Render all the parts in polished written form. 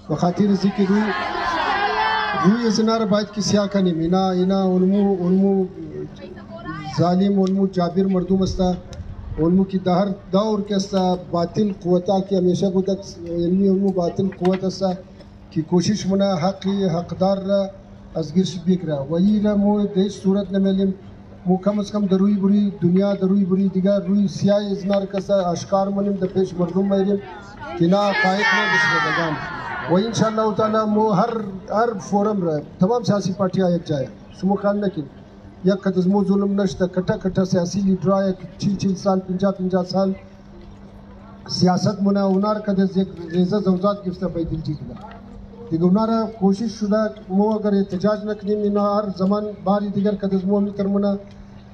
بخاطر ذكر روی زنار باید کی سیاه کنیم اینا علمو ظالم علمو جابر مردم است علمو کی دهر دور کے است باطل قوتا کی ہمیشہ بودت علمی علمو باطل قوت است کی کوشش منا حقدار را از گرش بکرا وہی را مو دیش صورت نملیم مو کم از کم دروی بری دنیا دروی بری دیگر روی سیاه زنار کسا اشکار منیم د پیش مردم میریم کنا قائد نہ بسم و انشاءاللہ تعالی مو ہر فورم رہے تمام سیاسی پارٹیاں ایک جائے شمو خیال نہ کہ یک قدس مو ظلم نشتا کٹا سیاسی لیڈر آئے 6 سال 50 سال سیاست منا اونار قدس ایک ریزہ زوزات گفتا بای دل جیت گا دیگر اونارا کوشش شدہ مو اگر احتجاج نکنیم اینا ہر زمان باری دیگر قدس مو ہمی ترمنا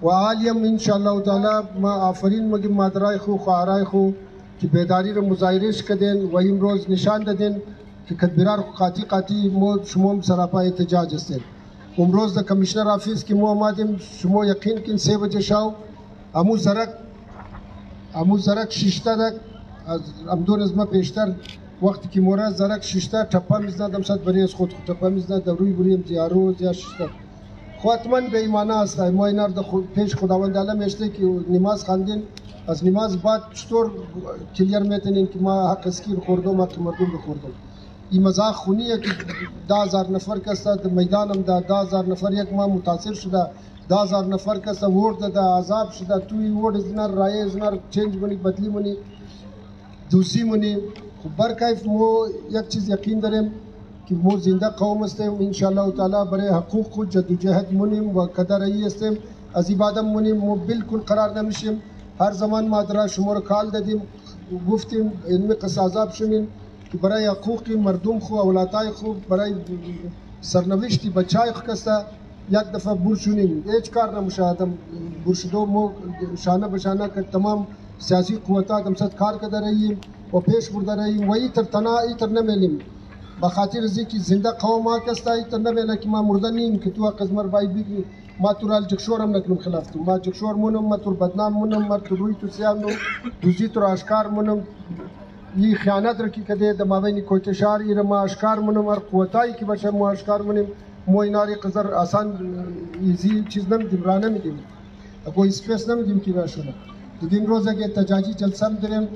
و عالیم انشاءاللہ تعالی ما آفرین مگم مادرائی خو خوارائی خو کہ بیداری را مظاہرش کدین وہیم روز نشان ددین کہ کدبرار قاتی مو شموم سراپا احتجاج استین امروز دا کمشنر آفیس کی مو آمادیم شمو یقین کن 3 بجے شاو امو زرک ششتا دک امدون ازما پیشتر وقت کی مورا زرک ششتا ٹپا مزنا دمسات بریز خود ٹپا مزنا دروی بریم زیارو زیا ششتا خواتمن به ایمانه است ما اینار دا پیش خداوند عالم اشته که نماز خواندین از نماز بعد چطور کلیر میتونین که ما حق اسکیر خوردم حق مردم بخوردم این مزاق خونیه که 10,000 نفر کسته در میدانم دا 10,000 نفر یک ما متاثر شده 10,000 نفر کسته ورد دا عذاب شده توی ورد ازنار رای ازنار چینج منی بدلی منی دوسی منی خب برکیف مو یک چیز یقین داریم که مو زنده قوم هستیم انشاءالله تعالی برای حقوق خود جدوجهد منیم و قدرایی هستیم از عبادم منیم مو بالکل قرار نمیشیم هر زمان ما درا شما رو کال دادیم گفتیم علمی قصاصاب شمین که برای حقوق مردم خو اولادای خو برای سرنوشتی بچای خو کستا یک دفعه بور شونیم هیچ کار نمشاهدم برشدو مو شانه بشانه که تمام سیاسی قوتات هم صد کار کرده رهیم و پیش برده رهیم و ایتر نمیلیم بخاطر ازی که زنده قوم ها کستا ایتر نمیله که ما مرده نیم که تو قزمر بای بگی ما تو رال جکشور هم نکنم خلاف تو ما جکشور منم ما تو بدنام منم ما تو روی تو سیام نم دوزی تو آشکار منم یہ خیانت رکی کده دماغی کوتشار یہ ما آشکار منم اور قوتایی کی باشه ما آشکار منم مو ایناری قدر آسان ایزی چیز نمیدیم راه نمیدیم کوئی اسپیس نمیدیم کی باشه دیگه روزه که احتجاجی جلسه داریم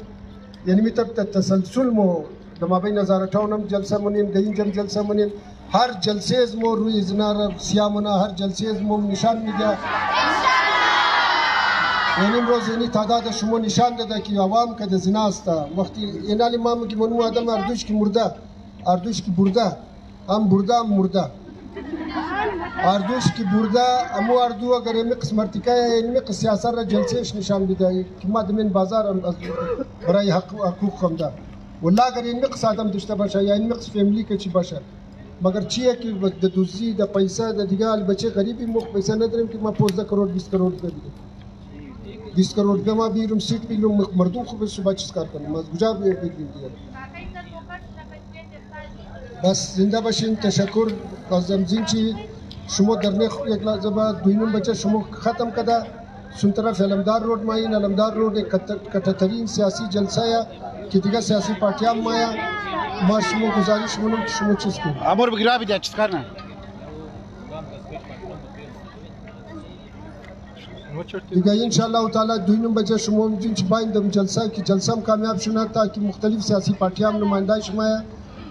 یعنی می تسلسل مو دماغی نظارتونم جلسه منیم دین جلسه منیم هر جلسه از مو روی زنار سیامونا هر جلسه از مو نشان میده یعنی امروز یعنی تعداد شما نشان داده که عوام که ده زنا است وقتی اینا امام که منو آدم اردوش کی مرده اردوش کی برده هم برده هم مرده اردوش کی برده امو اردو اگر این قسم ارتکای این قسم سیاست را جلسهش نشان میده که ما دمین بازار برای حقوق هم ده والله اگر این قسم آدم داشته باشه یا این قسم فامیلی که چی باشه مگر چیه که د دوزی د پیسې د دیګال بچي غریبي مخ پیسې نه درم که ما 15 کروڑ 20 کروڑ بدیم 20 کروڑ به ما بیرم سیټ بیرم مردم خو به صبح چیز کار کنم از کجا بگیریم دیگه بس زنده باشین تشکر از زمزین چی شما درنه یک لحظه بعد دوینم بچه شما ختم کده سون طرف علمدار روڈ ماین علمدار روڈ کٹترین سیاسی جلسه که دیگه سیاسی پارتیاں مایا ما شما گزارش منم که شما چیز کنید امور بگیره بیده چیز کار نه دیگه انشاءالله تعالی دوینم بچه شما میدین چی بایندم جلسه که جلسه هم کامیاب شونه تاکه مختلف سیاسی پارتیاں نمایندهش مایا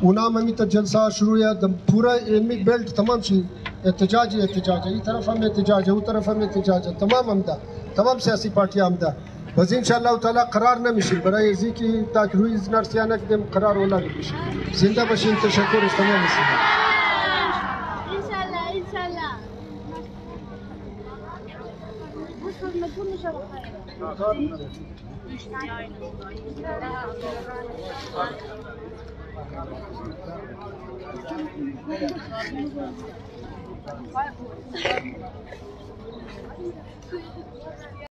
اونا هم تا جلسه شروع ہے پورا علمی بیلٹ تمام شی احتجاج ہے یہ طرف ہم احتجاج ہے وہ طرف ہم احتجاج ہے تمام ہم دا تمام سیاسی پارٹیاں ہم دا بس انشاءاللہ تعالی قرار نمیشیم برای ازی که تاک روی ازنار سیانک دیم قرار اولا نمیشیم زنده باشین تشکر از تمام مسلمان